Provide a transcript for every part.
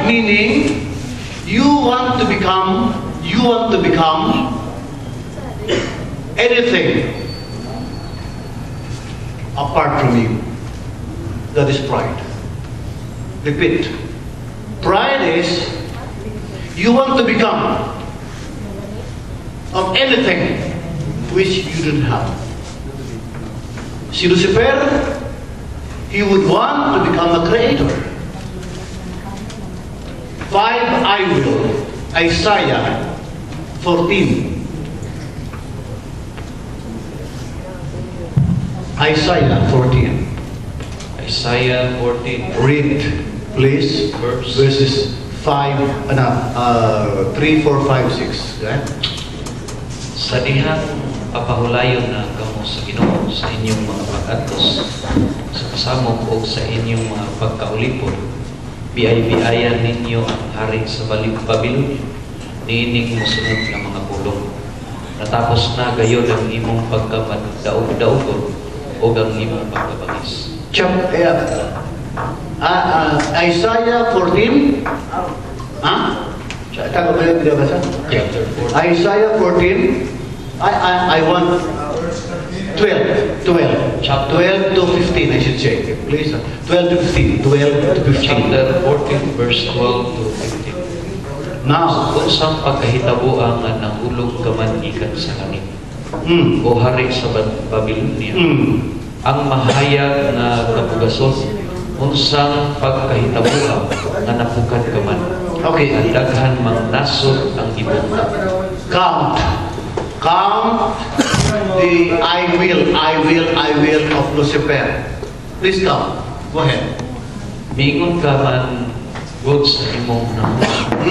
meaning you want to become anything apart from you. That is pride. Repeat. Pride is you want to become of anything which you don't have. Si Lucifer, he would want to become a creator. 5 I will. Isaiah 14. Isaiah 14. Isaiah 14. Read, please, verses 3, 4, 5, 6. Right? Sa dihang papahulayon na kamo sa Ginoo sa inyong mga pag-atos, sa kasamok o sa inyong mga pagkaulipon, biay-biayan ninyo ang hari sa Babilon, niining musunod ng mga pulong. Natapos na gayon ang imong pagkamadaog-daogon o ang imong pagkabangis. Isaiah 14. Tago ba yung binabasa? Chapter 14. Isaiah 14. I want 12 to 15, I should say. Please, 12 to 15. 12 to 15. Chapter 14, verse 12 to 15. Now, Kung saan pagkahitabuan nga nahulog ka man ikan sa langit, o hari sa Babylonia, ang mahayag na kapugason, unsang pagkahitabuan nga napukad ka man, okay. ang daghan mang nasod ang ibong. Count the I will of Lucifer. Please count. Go ahead. Mingon ka man God sa imong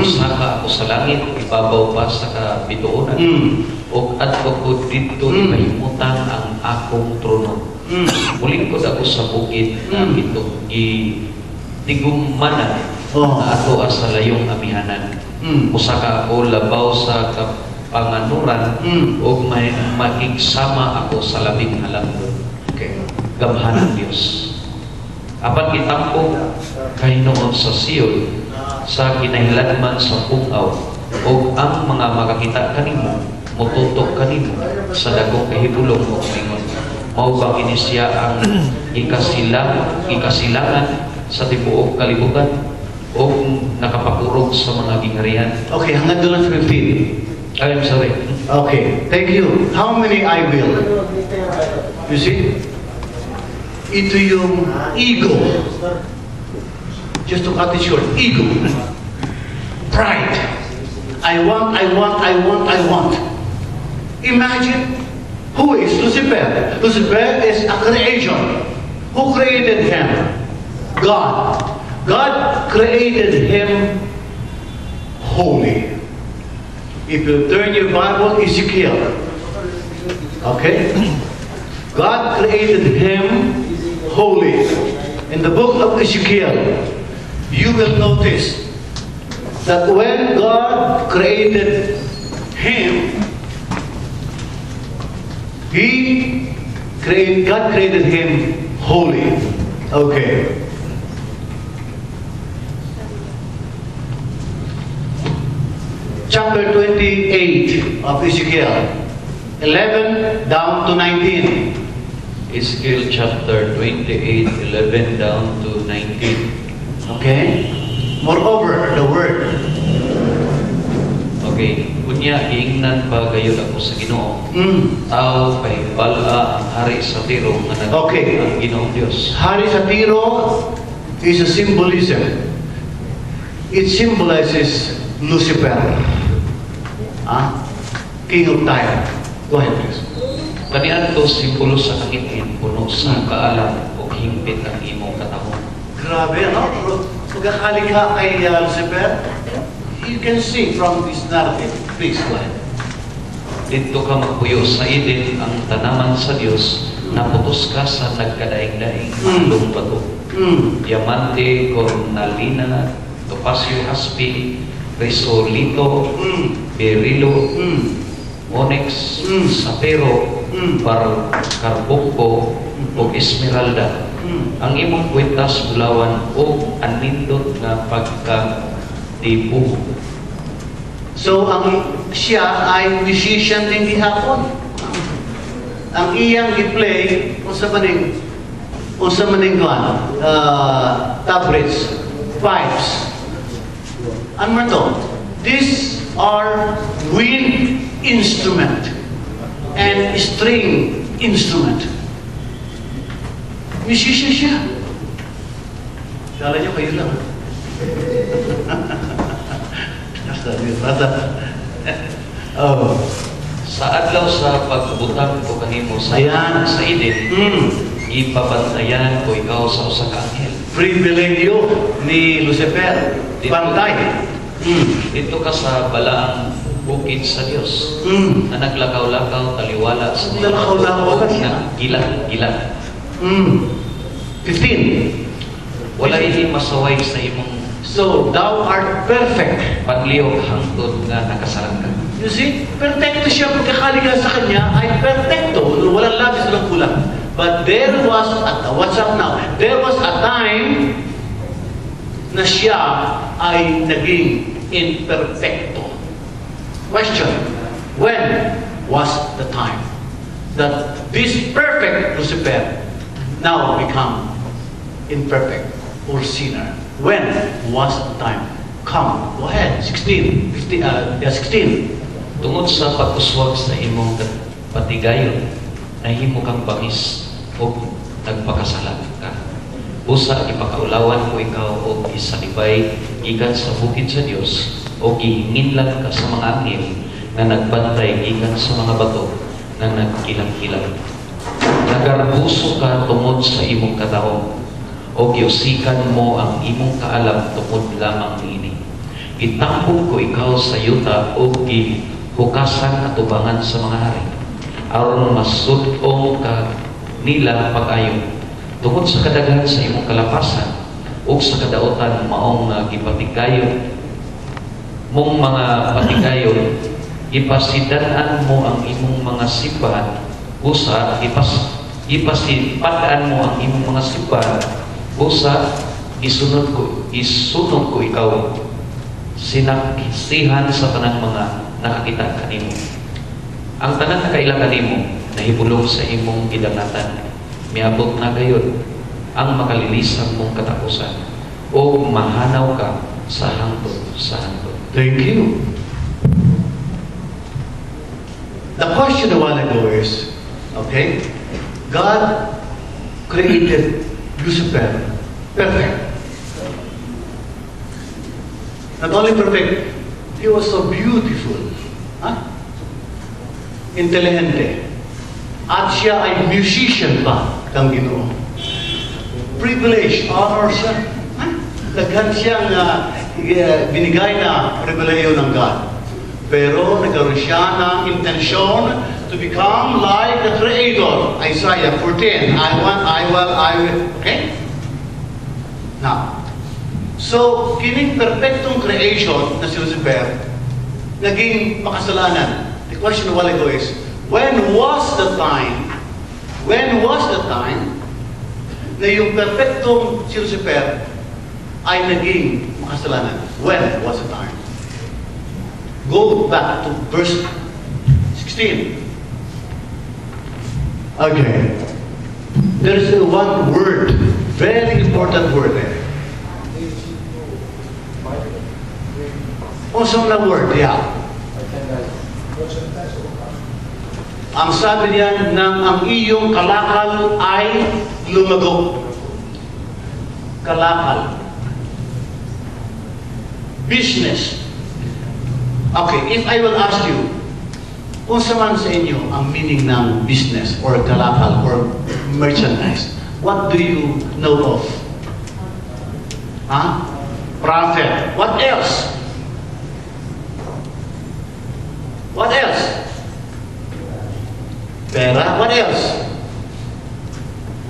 usa ka ako sa langit, ibabaw pa sa kabituonan, o at ko dito kahimutan ang akong trono. Mulingkod ako sa bukid na itong itigummanan na ato sa layong amihanan. Usa ka ako labaw sa kapanganuran o may makigsama ako sa labing halangdon. Okay. Gamhanan Dios. Apan gitampo kay noon sa Sion sa kinahilagman sa pungaw o ang mga makakita kanimo motutok kanimo sa dagong kahibulong o mingon. Mao ba kini siya ang ikasilangan sa tibuok kalibutan o nakapapurog sa mga gingharian? Okay, hanggang doon lang sa 15. I'm sorry. Okay, thank you. How many I will? You see? Ito yung ego. Just to cut it short, ego. Pride. I want. Imagine, who is Lucifer? Lucifer is a creation. Who created him? God. God created him holy. If you turn your Bible, Ezekiel. Okay? God created him holy. In the book of Ezekiel, you will notice that when God created him, God created him holy. Okay. Chapter 28 of Ezekiel, 11 down to 19. Ezekiel chapter 28, 11 down to 19. Okay? Moreover, the word. Okay, kunya giingnan pa gayon ako sa Ginoo. Tao kay bala ang hari sa Tiro nga Okay. ang Ginoong Dios. Hari sa Tiro is a symbolism. It symbolizes Lucifer. King of Tyre. Go ahead, please. Kaniadto simbolo sa kangit-in puno sa kaalam o hingpit ang imong katahon. Grabe, ano? Pagkakali ka kay Lucifer, you can see from this narrative. Please, go ahead. Dito ka magpuyo sa Eden ang tanaman sa Dios, naputos ka sa nagkadaing-daing halong bato. Diamante, cornalina, topasyo, haspi, risolito, berilo, onyx, sapero, carbunco, o esmeralda. Ang imong kwentas bulawan o anindot nga tibo. So, siya ay musician din gihapon. Ang iyang i-play, unsa maning tabrets, pipes. Ano man to? These are wind instrument and string instrument. Musician siya. Kala niyo kayo lang. Oh. Sa adlaw sa pagbutang ko kanimo sa Ayan. sa Eden, ipabantayan ko ikaw sa usa ka anghel. Privilegyo ni Lucifer. Pantay. Dito ka sa balaang bukid sa Dios na naglakaw-lakaw taliwala sa mga Naglakaw-lakaw ka siya. gila. 15. Wala ini masaway sa imong So, thou art perfect. panlihok hangtod nga nakasaran ka. You see, perfecto siya pagkakaliga sa kanya ay perfecto. Walang labis, walang kulang. But there was, what's up now? There was a time na siya ay naging imperfecto. Question, when was the time that this perfect Lucifer now become imperfect or sinner? When was the time? Come, go ahead. 16. 16. Tungod sa pag-uswag sa imong patigayon, nahimo kang bangis o nagpakasala ka. Usa ipakaulawan ko ikaw o isalibay gikan sa bukid sa Dios o gihinginlan ka sa mga anghel na nagbantay gikan sa mga bato na nagkilang-kilang. Nagarbuso ka tungod sa imong katao o giusikan mo ang imong kaalam tungod lamang niini. Itampog ko ikaw sa yuta o hukasan katubangan sa mga hari aron masudong ka nila pag-ayon tungod sa kadaghan sa imong kalapasan o sa kadaotan maong gipatigayon mong mga patigayon ipasidan mo ang imong mga simbahan usa ipasipadaan mo ang imong mga simbahan usa isunod ko ikaw sinakisihan sa tanang mga nakakita kanimo. Ang tanan na kailang kanimo nahibulong sa imong gidangatan miabot na gayon ang makalilisang mong katapusan o mahanaw ka sa hangtod sa hangtod. Thank you. The question a while ago is, okay, God created Lucifer perfect. Not only perfect, he was so beautiful. Intelligente. At siya ay musician pa kang Ginoo. Privilege, honor siya. Daghan siyang binigay na pribileyo ng God. Pero nagkaroon siya ng intensyon to become like the Creator. Isaiah 14. I will. Okay? Now, so, kining perfectong creation na si Lucifer, naging makasalanan. The question a while ago is, when was the time na yung perfectong si Lucifer ay naging makasalanan? When was the time? Go back to verse 16. Okay. There's one word, very important word there. Awesome na word, yeah. Ang sabi niya nang ang iyong kalakal ay lumago. Kalakal. Business. Okay, if I will ask you, kung saman sa inyo ang meaning ng business or kalakal or merchandise, what do you know of? Profit. What else? What else? Pera. What else?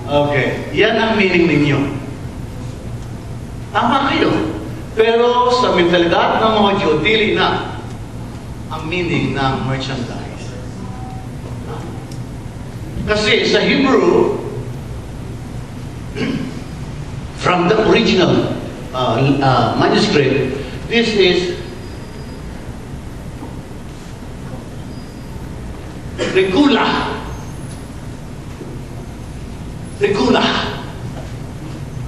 Okay. Yan ang meaning ninyo. Tama kayo. Pero sa mentalidad ng mga Diyo, dili na ang meaning ng merchandise. Kasi sa Hebrew, from the original manuscript, This is Regula. Regula.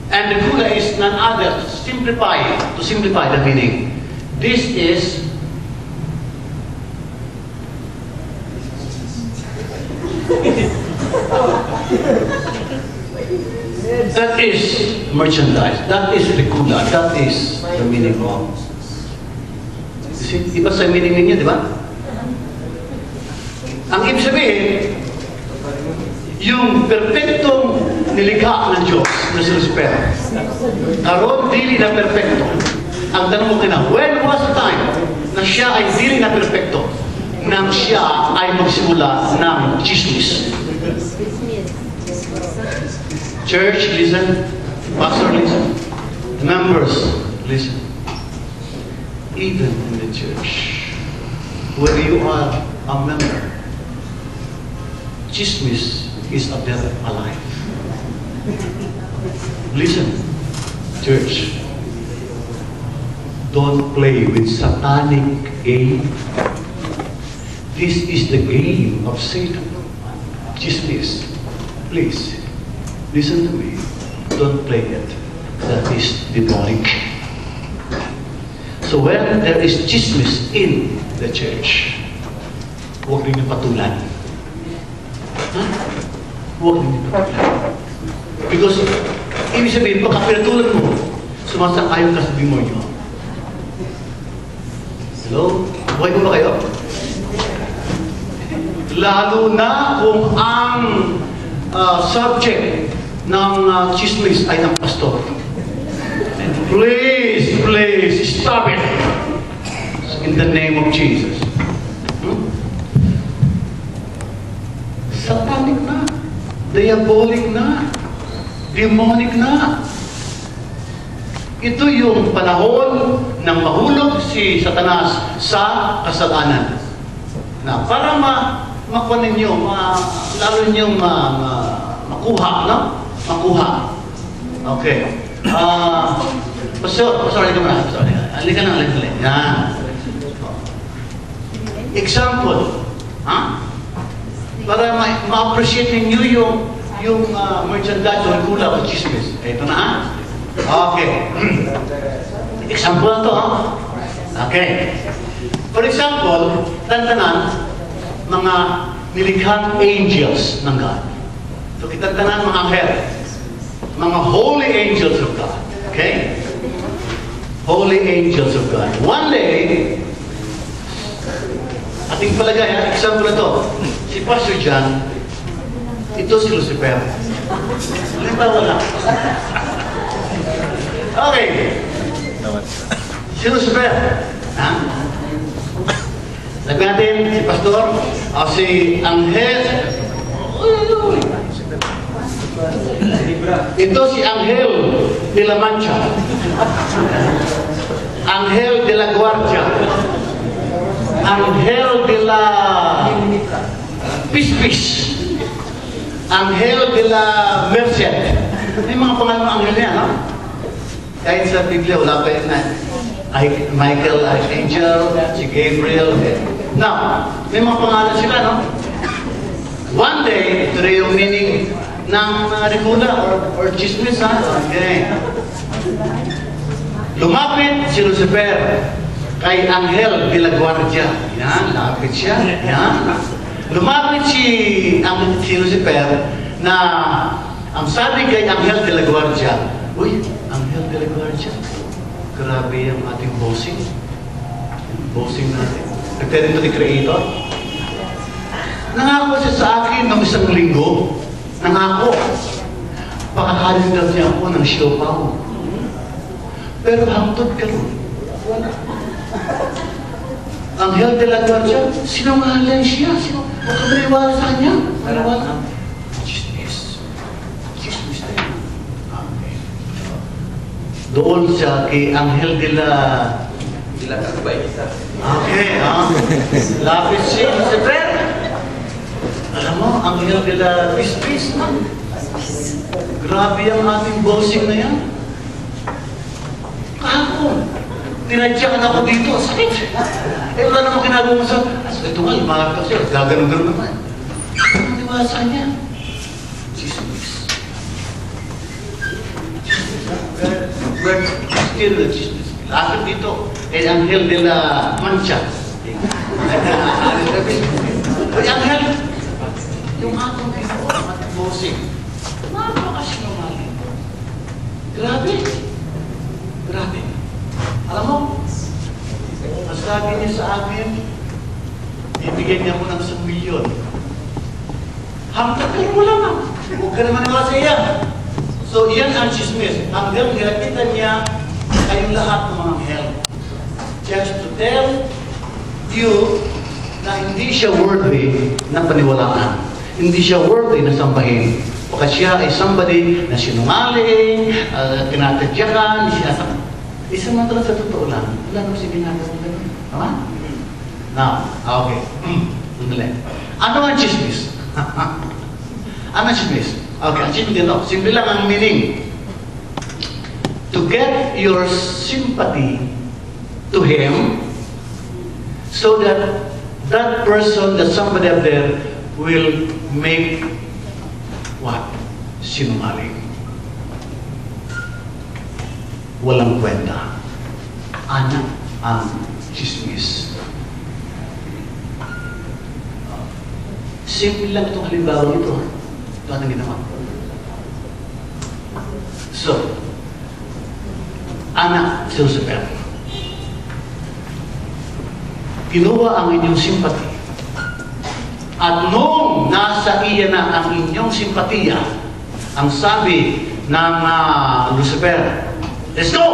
And Regula is none other, to simplify the meaning. This is that is merchandise. That is Regula. That is the meaning of. Iba sa meaning ninyo, di ba? Ang ibig sabihin, yung perfectong nilikha ng Diyos na si Lucifer, karon dili na perfecto. Ang tanong mo kina, when was the time na siya ay dili na perfecto nang siya ay magsimula ng chismis? Church, listen. Pastor, listen. Members, listen. Even in the church, where you are a member, chismis is a devil alive. Listen, church. Don't play with satanic game. This is the game of Satan. Chismis. Please, listen to me. Don't play it. That is demonic. So when there is chismis in the church, huwag rin yung patulan. Huwag rin yung patulan. Because, ibig sabihin, pagka pinatulan mo, sumasang-ayon ka sa demonyo. Hello? Buhay ko ba kayo? Lalo na kung ang subject ng chismis ay ng pastor. Please, stop it. In the name of Jesus. Satanic na. Diabolic na. Demonic na. Ito yung panahon ng mahulog si Satanas sa kasalanan. Na para makuha ninyo, lalo ninyong makuha, no? Makuha. Okay. Pastor, halika muna. Halika na. Yan. Example. Para ma-appreciate ninyo yung merchandise o kula o chismis. Ito na, Okay. Example na to, Okay. For example, tantanan, mga nilikhang angels ng God. So, kitantanan mga anghel. Mga holy angels of God. Okay? Holy angels of God. One day, ating palagay, example na to, si Pastor John, ito si Lucifer. Halimbawa lang. Okay. Si Lucifer. Lagyan natin si Pastor, o si Anghel. Ito si Anghel de la Mancha. Anghel de la Guardia. Anghel de la Pispis. Anghel de la Merced. May mga pangalan ng anghel niya, no? Kahit sa Biblia, wala pa yun na Michael, Archangel, si Gabriel. Now, may mga pangalan sila, no? One day, ito rin yung meaning ng Regula or chismis, ha? Okay. Lumapit si Lucifer kay Anghel de la Guardia. Yan, lapit siya. Yan. Lumapit si Lucifer na ang sabi kay Anghel de la Guardia, uy, Anghel de la Guardia, grabe yung ating bossing. Bossing natin. Nagtarin ito ni Creator. Nangako siya sa akin ng isang linggo. Nangako. Pakakalim daw niya ako ng siopaw. Pero hangtod ka rin. Wala. Anghel de la Guardia, sinungaling siya. Huwag ka maniwala sa kanya. Maniwala. Chismis. Chismis na yun. Okay. Doon siya kay Anghel de la Kakbay. Okay, lapit si Lucifer. Alam mo, Anghel de la Pispis. Grabe ang ating bossing na yan. Kahapon. tinadyakan ako dito, sakit. Eh, wala namang ginagawa mo sa, ito nga, lumahat kasi, gaganon-ganon naman. Anong diwasa niya? Chismis. But still, chismis. Lapit dito, El Angel de la Mancha. Ay, Angel, yung atong dito, at bossing, napakasinungaling. Grabe. Grabe. Alam mo, ang sabi niya sa akin, bibigyan niya mo ng 1 milyon. Hanggang kayo mo lang. Huwag ka naman naman sa iya. So, iyan ang chismis. Hanggang nilapitan niya kayong lahat ng mga hell. Just to tell you na hindi siya worthy na paniwalaan. Hindi siya worthy na sambahin. Baka siya ay somebody na sinungaling, tinatadyakan, siya isa man talaga sa totoo lang, wala naman siya ginagawa ng gano'n. Tama? Now, okay. Sandali. Ano ang chismis? Ano ang chismis? Okay, ang chismis dito. Simple lang ang meaning. To get your sympathy to him so that that person, that somebody up there will make what? Sinungaling. Walang kwenta. Anak ang chismis. Simple lang itong halimbawa nito. Ito ang ginawa. So, anak si Lucifer. Kinuha ang inyong simpati. At nung nasa iya na ang inyong simpatiya, ang sabi ng Lucifer, let's go!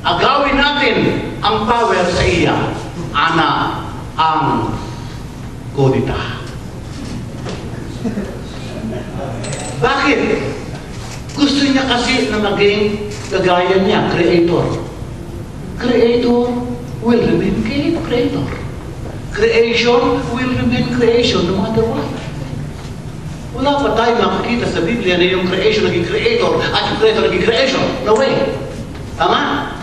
Agawin natin ang power sa iya. Ana ang kodita. Bakit? Gusto niya kasi na maging kagaya niya, creator. Creator will remain creator. Creation will remain creation no matter what. Wala pa tayo makikita sa Biblia na yung creation naging creator at yung creator naging creation. No way. Tama?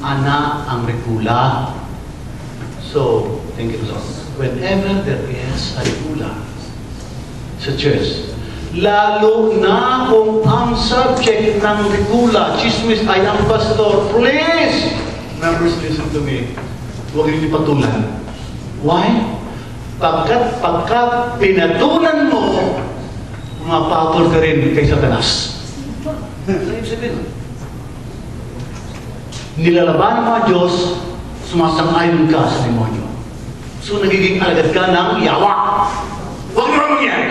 Ana ang rekula. So, thank you, Lord. Whenever there is a rekula sa church, lalo na kung ang subject ng rekula, chismis ay ang pastor, please! Members, listen to me. Huwag rin ipatulan. Why? Pagkat pinatulan mo, mapatol ka rin kay Satanas. Nilalaban ng mga Diyos, sumasang-ayon ka sa demonyo. So, nagiging alagad ka ng yawa. Huwag mo naman yan!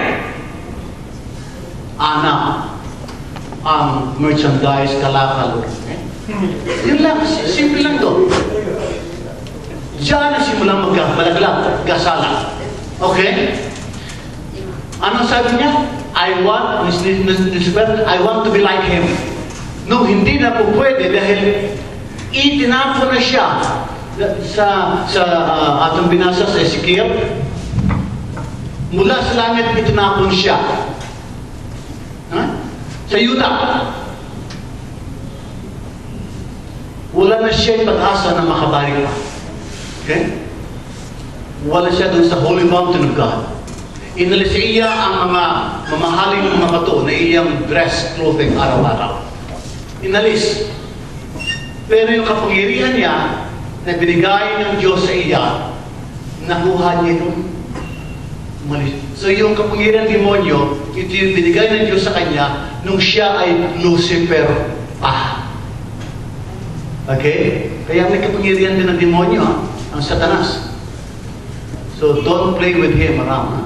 Anak ang merchandise kalakal. Okay? Yun lang, simple lang to. Diyan na simulang magbalaglag, gasala. Okay? Ano sabi niya? I want to be like him. No, hindi na po pwede dahil itinapon na siya sa atong binasa sa Ezekiel. Mula sa langit, itinapon siya. Sa Yuda. Wala na siya pag-asa na makabalik pa. Okay? Wala siya dun sa Holy Mountain of God. Inalis sa iya ang mga mamahaling mga bato na iyang dress, clothing, araw-araw. Inalis. Pero yung kapangyarihan niya na binigay ng Diyos sa iya, nakuha niya ito. Umalis. So yung kapangyarihan ng demonyo, ito yung binigay ng Diyos sa kanya nung siya ay Lucifer pa. Okay? Kaya may kapangyarihan din ng demonyo, ang Satanas. So don't play with him around. Ha?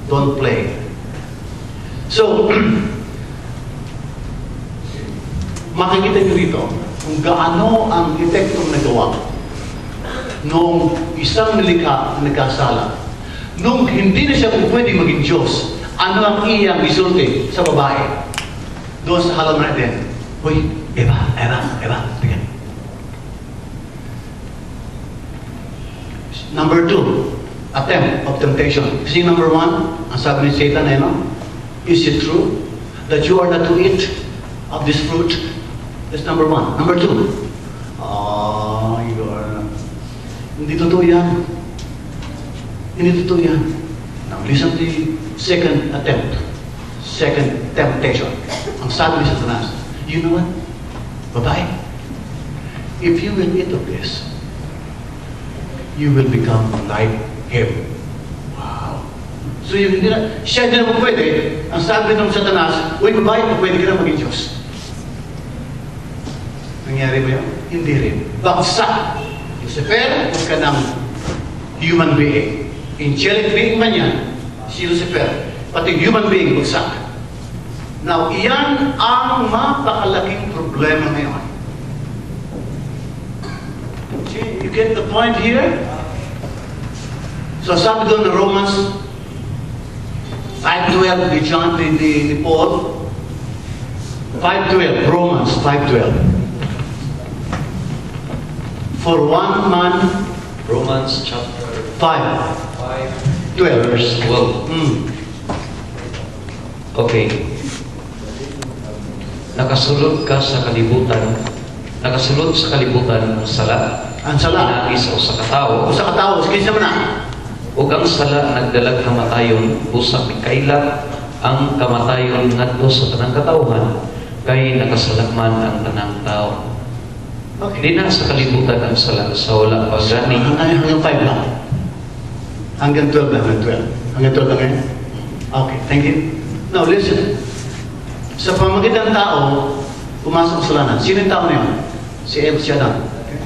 Don't play. So, makikita niyo rito kung gaano ang epektong nagawa nung isang nilikha na nagkasala. Nung hindi na siya pwede maging Diyos, ano ang iyang resulte sa babae? Doon sa halaman natin, Uy, Eva, tingnan. Number 2, attempt of temptation. See, number 1, ang sabi ni Satan, is it true that you are not to eat of this fruit? That's number 1. Number 2, Hindi totoo yan. Hindi totoo yan. Now, listen to the second attempt. Second temptation. Ang sabi ni Satanas, you know what? Babae, if you will eat of this, you will become like him. Wow. So yung hindi na, siya hindi naman pwede. Ang sabi ng Satanas, uy babae, pwede ka na maging Diyos. Nangyari ba yun? Hindi rin. Bagsak. Lucifer, huwag ka ng human being. Angelic being man yan, si Lucifer. Pati human being, bagsak. Now, iyan ang mapakalaking problema ngayon. See, you get the point here? So sabi doon na Romans 5:12 ni John, ni Paul. 5:12, Romans 5:12. For one man, Romans chapter 5, 12, 12. verse 12. Okay. Nakasulod ka sa kalibutan, nakasulod sa kalibutan ng sala, Ang sala. inagis o sa katao, O sa katao, sige naman na. ug ang sala nagdalag kamatayon, busa mikaila ang kamatayon ngadto sa tanang katawhan, kay nakasalakman ang tanang tao. Okay. Di na sa kalibutan ang sala, sa wala pa gani. Hanggang 5 lang. Hanggang 12 lang, hanggang 12. Hanggang 12 lang ngayon? Okay, thank you. Now listen. Sa pamagitan ng tao, pumasok sa lanan. Sino yung tao na yun? Si Eva, si Adam. Okay.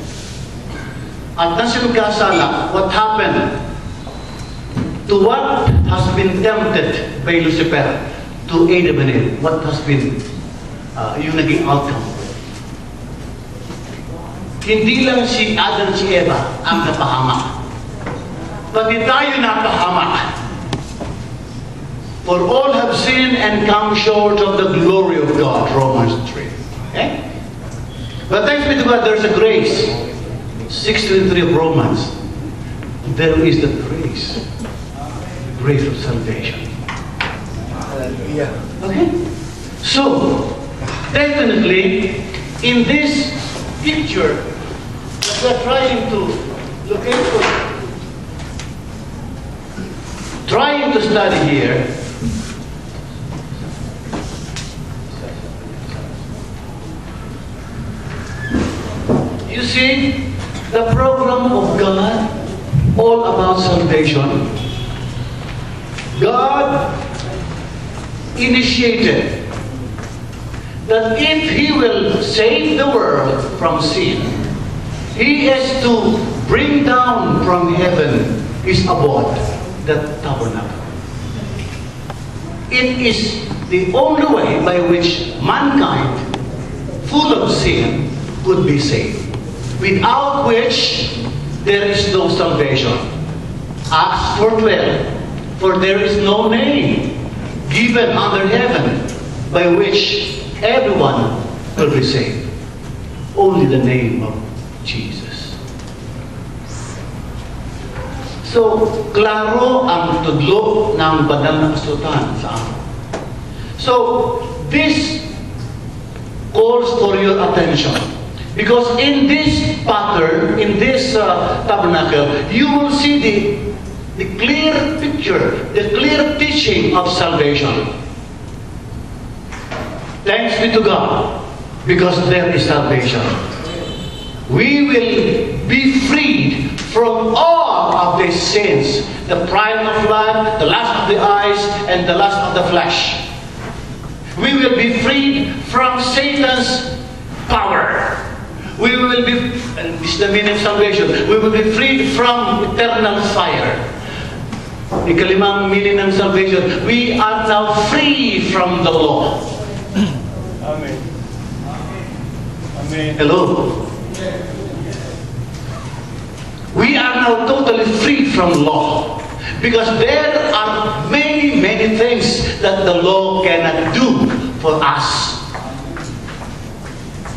At nang siya magkasala, what happened? To what has been tempted by Lucifer to Adam and Eve? What has been yung naging outcome? Hindi lang si Adam at si Eva ang napahamak. Pati tayo napahamak. For all have sinned and come short of the glory of God. Romans 3. Okay? But thanks be to God, there's a grace. 6:23 of Romans. There is the grace. The grace of salvation. Hallelujah. Okay? So, definitely, in this picture that we're trying to locate for, trying to study here, you see the program of God, all about salvation. God initiated that if He will save the world from sin, He has to bring down from heaven His abode, the tabernacle. It is the only way by which mankind, full of sin, could be saved. Without which, there is no salvation. Acts 4:12, for there is no name given under heaven by which everyone will be saved. Only the name of Jesus. So, klaro ang tudlo ng banal na kasulatan sa amin. So, this calls for your attention. Because in this pattern, in this tabernacle, you will see the clear picture, the clear teaching of salvation. Thanks be to God, because there is salvation. We will be freed from all of these sins, the pride of life, the lust of the eyes, and the lust of the flesh. We will be freed from Satan's power. We will be, and this is the meaning of salvation, we will be freed from eternal fire. Ikalimang meaning ng salvation, we are now free from the law. Amen. Amen. Hello? We are now totally free from law. Because there are many, many things that the law cannot do for us.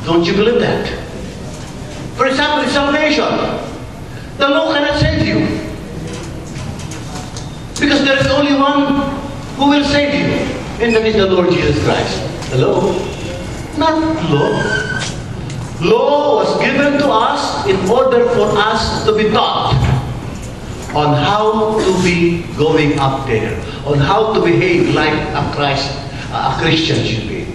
Don't you believe that? For example, salvation. The law cannot save you. Because there is only one who will save you. And that is the Lord Jesus Christ. Hello? Not law. Law was given to us in order for us to be taught. on how to be going up there, on how to behave like a Christian should be.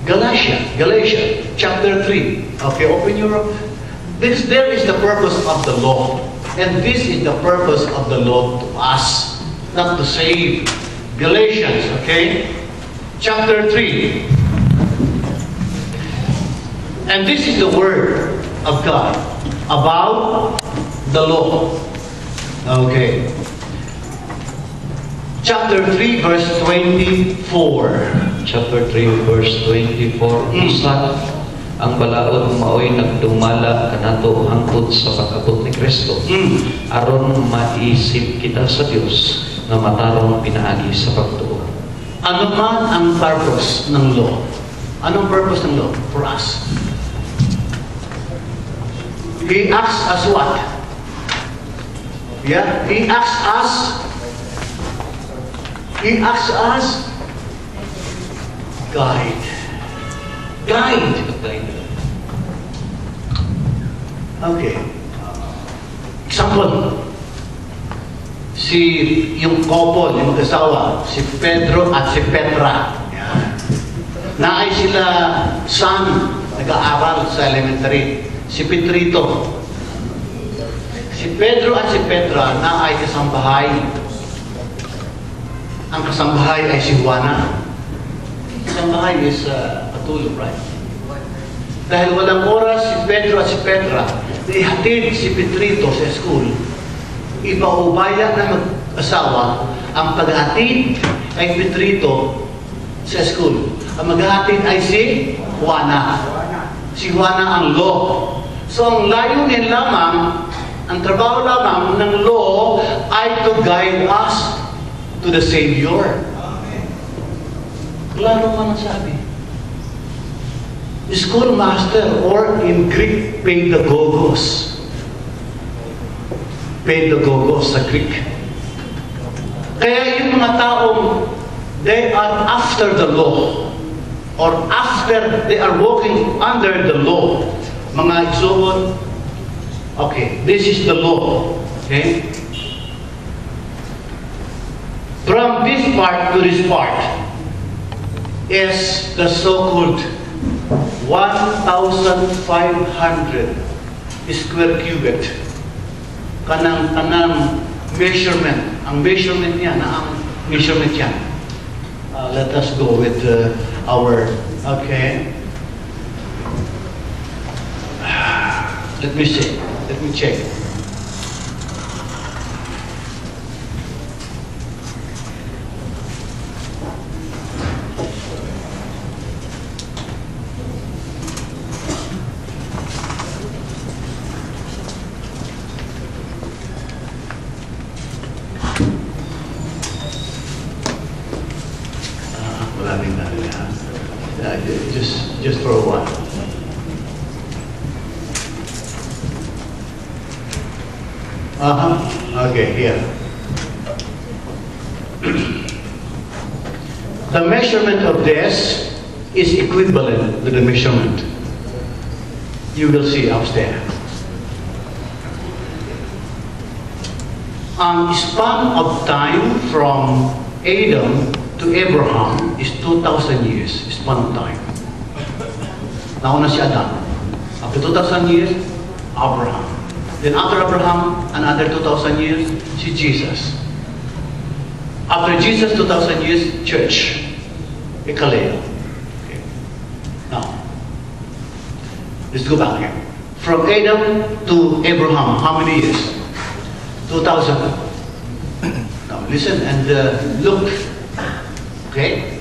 Galatia, chapter 3. Okay, open your... There is the purpose of the law. And this is the purpose of the law to us, not to save. Galatians, okay? Chapter 3. And this is the word of God about the law. Okay. Chapter 3, verse 24. Chapter 3, verse 24. Usa ang balaod maoy nagdumala kanato hangtod sa pag-abot ni Kristo. Aron maisip kita sa Dios nga matarong pinaagi sa pagtuo. Ano man ang purpose ng law? Anong purpose ng law for us? He asks us what? Yeah, He asks us guide. Okay. Example. Yung couple, yung asawa, si Pedro at si Petra. Yan. Naay sila son, nag-aaral sa elementary. Si Petrito. Si Pedro at si Petra naay kasambahay. Ang kasambahay ay si Juana. Kasambahay is patulog, right? Dahil walang oras si Pedro at si Petra, ihatid si Petrito sa school. Ipaubaya ng mag-asawa ang paghatid kay Petrito sa school. Ang maghatid ay si Juana. Si Juana ang law. So ang layunin lamang, ang trabaho lamang ng law ay to guide us to the Savior. Klaro man ang sabi. Schoolmaster or in Greek, pedagogos. Pedagogos sa Greek. Kaya yung mga taong they are after the law or after they are walking under the law. Mga igsoon, okay, this is the law. Okay? From this part to this part is the so-called 1,500 square cubit. Kanang measurement. Ang measurement niya, measurement yan. Let us go with our, okay. Let me see. Let me check. Wala rin natin lahat. Just for a while. Okay, here. The measurement of this is equivalent to the measurement you will see upstairs. Ang span of time from Adam to Abraham is 2,000 years, span of time. Nauna si Adam. After 2,000 years, Abraham. Then after Abraham, another 2,000 years, si Jesus. After Jesus, 2,000 years, church. Ekaleo. Okay. Now, let's go back here. From Adam to Abraham, how many years? 2,000. Now, listen and look. Okay?